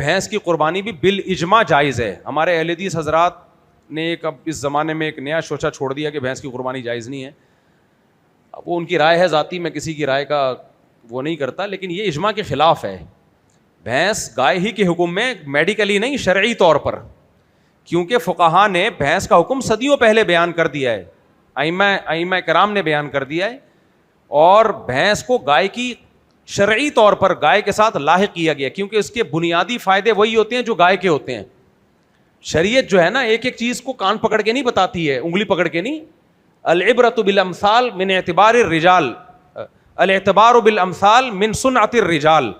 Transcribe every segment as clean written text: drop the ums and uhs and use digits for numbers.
بھینس کی قربانی بھی بالاجماع جائز ہے. ہمارے اہل حدیث حضرات نے اب اس زمانے میں ایک نیا شوچہ چھوڑ دیا کہ بھینس کی قربانی جائز نہیں ہے. اب وہ ان کی رائے ہے ذاتی, میں کسی کی رائے کا وہ نہیں کرتا, لیکن یہ اجماع کے خلاف ہے. بھینس گائے ہی کے حکم میں, میڈیکلی نہیں, شرعی طور پر, کیونکہ فقہا نے بھینس کا حکم صدیوں پہلے بیان کر دیا ہے, ائمہ کرام نے بیان کر دیا ہے, اور بھینس کو گائے کی شرعی طور پر گائے کے ساتھ لاحق کیا گیا, کیونکہ اس کے بنیادی فائدے وہی ہوتے ہیں جو گائے کے ہوتے ہیں. شریعت جو ہے نا ایک ایک چیز کو کان پکڑ کے نہیں بتاتی ہے, انگلی پکڑ کے نہیں. العبرۃ بالامثال من اعتبار الرجال, الاعتبار بالامثال من صنعۃ الرجال.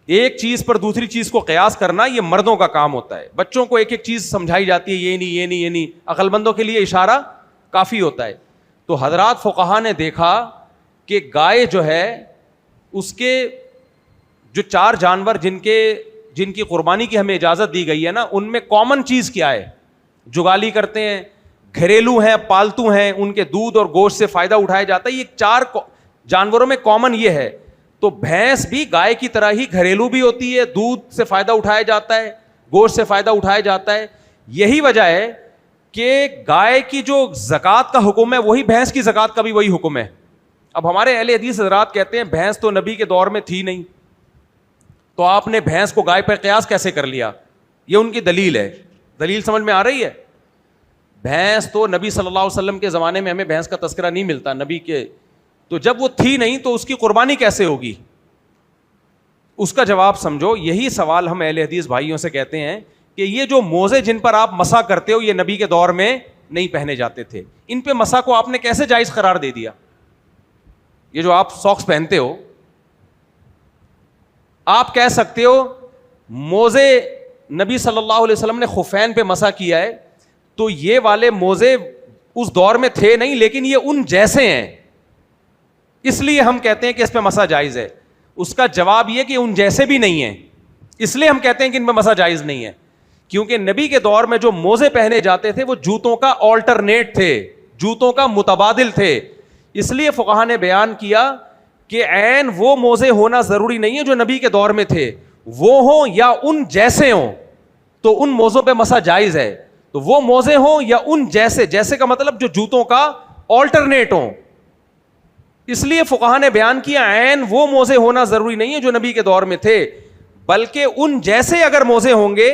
ایک چیز پر دوسری چیز کو قیاس کرنا یہ مردوں کا کام ہوتا ہے. بچوں کو ایک ایک چیز سمجھائی جاتی ہے, یہ نہیں یہ نہیں یہ نہیں, عقل مندوں کے لیے اشارہ کافی ہوتا ہے. تو حضرات فقہا نے دیکھا کہ گائے جو ہے اس کے جو 4 جانور جن کی قربانی کی ہمیں اجازت دی گئی ہے نا, ان میں کامن چیز کیا ہے؟ جگالی کرتے ہیں, گھریلو ہیں, پالتو ہیں, ان کے دودھ اور گوشت سے فائدہ اٹھایا جاتا ہے. یہ 4 جانوروں میں کامن یہ ہے. تو بھینس بھی گائے کی طرح ہی گھریلو بھی ہوتی ہے, دودھ سے فائدہ اٹھایا جاتا ہے, گوشت سے فائدہ اٹھایا جاتا ہے. یہی وجہ ہے کہ گائے کی جو زکوٰۃ کا حکم ہے وہی بھینس کی زکوٰۃ کا بھی وہی حکم ہے. اب ہمارے اہل حدیث حضرات کہتے ہیں بھینس تو نبی کے دور میں تھی نہیں, تو آپ نے بھینس کو گائے پر قیاس کیسے کر لیا؟ یہ ان کی دلیل ہے. دلیل سمجھ میں آ رہی ہے؟ بھینس تو نبی صلی اللہ علیہ وسلم کے زمانے میں ہمیں بھینس کا تذکرہ نہیں ملتا نبی کے, تو جب وہ تھی نہیں تو اس کی قربانی کیسے ہوگی؟ اس کا جواب سمجھو. یہی سوال ہم اہل حدیث بھائیوں سے کہتے ہیں کہ یہ جو موزے جن پر آپ مسح کرتے ہو یہ نبی کے دور میں نہیں پہنے جاتے تھے, ان پہ مسح کو آپ نے کیسے جائز قرار دے دیا؟ یہ جو آپ ساکس پہنتے ہو, آپ کہہ سکتے ہو موزے نبی صلی اللہ علیہ وسلم نے خفین پہ مسح کیا ہے, تو یہ والے موزے اس دور میں تھے نہیں لیکن یہ ان جیسے ہیں, اس لیے ہم کہتے ہیں کہ اس پہ مسح جائز ہے. اس کا جواب یہ کہ ان جیسے بھی نہیں ہیں, اس لیے ہم کہتے ہیں کہ ان پہ مسح جائز نہیں ہے, کیونکہ نبی کے دور میں جو موزے پہنے جاتے تھے وہ جوتوں کا آلٹرنیٹ تھے, جوتوں کا متبادل تھے. اس لیے فقہا نے بیان کیا کہ عین وہ موزے ہونا ضروری نہیں ہے جو نبی کے دور میں تھے, وہ ہوں یا ان جیسے ہوں تو ان موزوں پہ مسح جائز ہے. تو وہ موزے ہوں یا ان جیسے, جیسے کا مطلب جو جوتوں کا آلٹرنیٹ ہوں. اس لیے فقہا نے بیان کیا عین وہ موزے ہونا ضروری نہیں ہے جو نبی کے دور میں تھے, بلکہ ان جیسے اگر موزے ہوں گے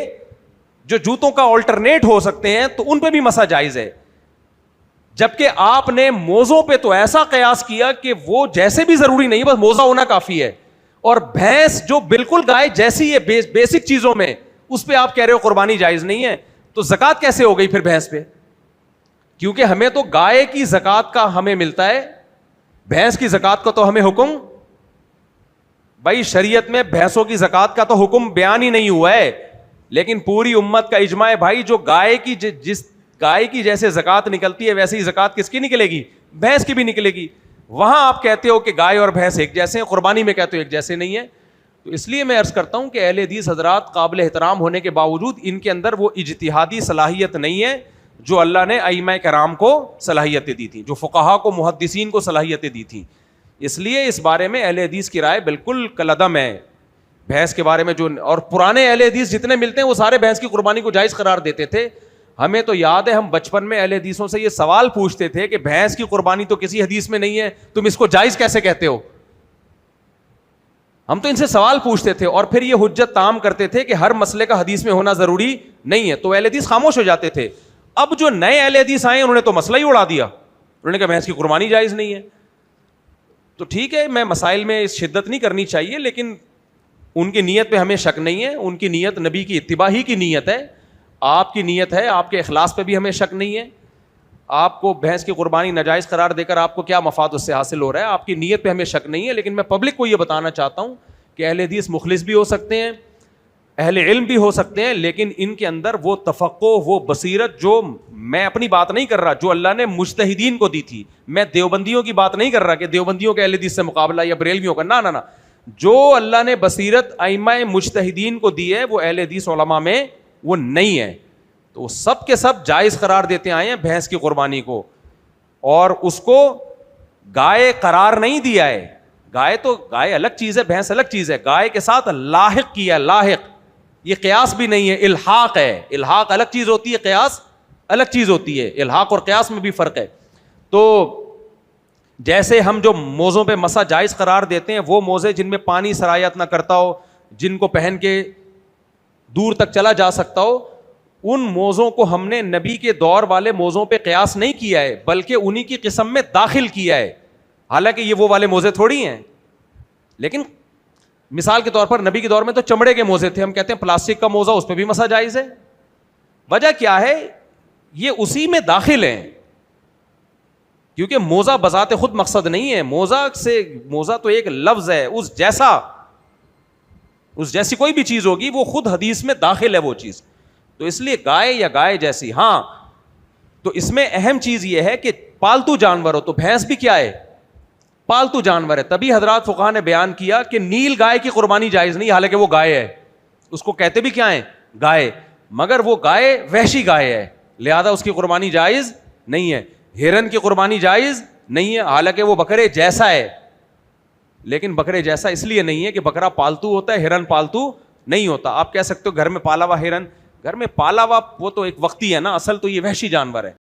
جو جوتوں کا آلٹرنیٹ ہو سکتے ہیں تو ان پہ بھی مسح جائز ہے. جبکہ آپ نے موزوں پہ تو ایسا قیاس کیا کہ وہ جیسے بھی ضروری نہیں, بس موزہ ہونا کافی ہے. اور بھینس جو بالکل گائے جیسی ہے بیسک چیزوں میں, اس پہ آپ کہہ رہے ہو قربانی جائز نہیں ہے, تو زکوٰۃ کیسے ہو گئی پھر بھینس پہ؟ کیونکہ ہمیں تو گائے کی زکوٰۃ کا ہمیں ملتا ہے, بھینس کی زکوٰۃ کا تو ہمیں حکم, بھائی شریعت میں بھینسوں کی زکوٰۃ کا تو حکم بیان ہی نہیں ہوا ہے, لیکن پوری امت کا اجماع ہے بھائی جو گائے کی جس گائے کی جیسے زکوٰۃ نکلتی ہے ویسے ہی زکوٰۃ کس کی نکلے گی؟ بھینس کی بھی نکلے گی. وہاں آپ کہتے ہو کہ گائے اور بھینس ایک جیسے ہیں, قربانی میں کہتے ہو ایک جیسے نہیں ہے. تو اس لیے میں عرض کرتا ہوں کہ اہل حدیث حضرات قابل احترام ہونے کے باوجود ان کے اندر وہ اجتہادی صلاحیت نہیں ہے جو اللہ نے ائمہ کرام کو صلاحیتیں دی تھیں, جو فقہا کو, محدثین کو صلاحیتیں دی تھیں. اس لیے اس بارے میں اہل حدیث کی رائے بالکل کالعدم ہے بھینس کے بارے میں. جو اور پرانے اہل حدیث جتنے ملتے ہیں وہ سارے بھینس کی قربانی کو جائز قرار دیتے تھے. ہمیں تو یاد ہے ہم بچپن میں اہل حدیثوں سے یہ سوال پوچھتے تھے کہ بھینس کی قربانی تو کسی حدیث میں نہیں ہے, تم اس کو جائز کیسے کہتے ہو؟ ہم تو ان سے سوال پوچھتے تھے اور پھر یہ حجت تام کرتے تھے کہ ہر مسئلے کا حدیث میں ہونا ضروری نہیں ہے, تو اہل حدیث خاموش ہو جاتے تھے. اب جو نئے اہل حدیث آئے انہوں نے تو مسئلہ ہی اڑا دیا, انہوں نے کہا بھینس کی قربانی جائز نہیں ہے. تو ٹھیک ہے, میں مسائل میں شدت نہیں کرنی چاہیے, لیکن ان کی نیت پہ ہمیں شک نہیں ہے. ان کی نیت نبی کی اتباع ہی کی نیت ہے, آپ کی نیت ہے, آپ کے اخلاص پہ بھی ہمیں شک نہیں ہے. آپ کو بھینس کی قربانی ناجائز قرار دے کر آپ کو کیا مفاد اس سے حاصل ہو رہا ہے, آپ کی نیت پہ ہمیں شک نہیں ہے. لیکن میں پبلک کو یہ بتانا چاہتا ہوں کہ اہل حدیث مخلص بھی ہو سکتے ہیں, اہل علم بھی ہو سکتے ہیں, لیکن ان کے اندر وہ تفقہ, وہ بصیرت, جو میں اپنی بات نہیں کر رہا, جو اللہ نے مجتہدین کو دی تھی. میں دیوبندیوں کی بات نہیں کر رہا کہ دیوبندیوں کے اہل حدیث سے مقابلہ یا بریلویوں کا, نہ. جو اللہ نے بصیرت ائمہ مجتہدین کو دی ہے وہ اہل حدیث علماء میں وہ نہیں ہے. تو سب کے سب جائز قرار دیتے آئے ہیں بھینس کی قربانی کو, اور اس کو گائے قرار نہیں دیا ہے, گائے الگ چیز ہے, بھینس الگ چیز ہے. گائے کے ساتھ لاحق کیا, لاحق, یہ قیاس بھی نہیں ہے, الحاق ہے. الحاق الگ چیز ہوتی ہے, قیاس الگ چیز ہوتی ہے. الحاق اور قیاس میں بھی فرق ہے. تو جیسے ہم جو موزوں پہ مسا جائز قرار دیتے ہیں, وہ موزے جن میں پانی سرایت نہ کرتا ہو, جن کو پہن کے دور تک چلا جا سکتا ہو, ان موزوں کو ہم نے نبی کے دور والے موزوں پہ قیاس نہیں کیا ہے, بلکہ انہی کی قسم میں داخل کیا ہے. حالانکہ یہ وہ والے موزے تھوڑی ہیں. لیکن مثال کے طور پر نبی کے دور میں تو چمڑے کے موزے تھے, ہم کہتے ہیں پلاسٹک کا موزہ, اس پہ بھی مسا جائز ہے. وجہ کیا ہے؟ یہ اسی میں داخل ہیں, کیونکہ موزہ بذات خود مقصد نہیں ہے. موزہ تو ایک لفظ ہے, اس جیسی کوئی بھی چیز ہوگی وہ خود حدیث میں داخل ہے وہ چیز. تو اس لیے گائے یا گائے جیسی. ہاں, تو اس میں اہم چیز یہ ہے کہ پالتو جانور ہو, تو بھینس بھی کیا ہے؟ پالتو جانور ہے. تبھی حضرات فقہا نے بیان کیا کہ نیل گائے کی قربانی جائز نہیں, حالانکہ وہ گائے ہے, اس کو کہتے بھی کیا ہے؟ گائے. مگر وہ گائے وحشی گائے ہے, لہذا اس کی قربانی جائز نہیں ہے. ہرن کی قربانی جائز نہیں ہے, حالانکہ وہ بکرے جیسا ہے. لیکن بکرے جیسا اس لیے نہیں ہے کہ بکرا پالتو ہوتا ہے, ہرن پالتو نہیں ہوتا. آپ کہہ سکتے ہو گھر میں پالا ہوا ہرن, گھر میں پالا ہوا وہ تو ایک وقتی ہے نا, اصل تو یہ وحشی جانور ہے.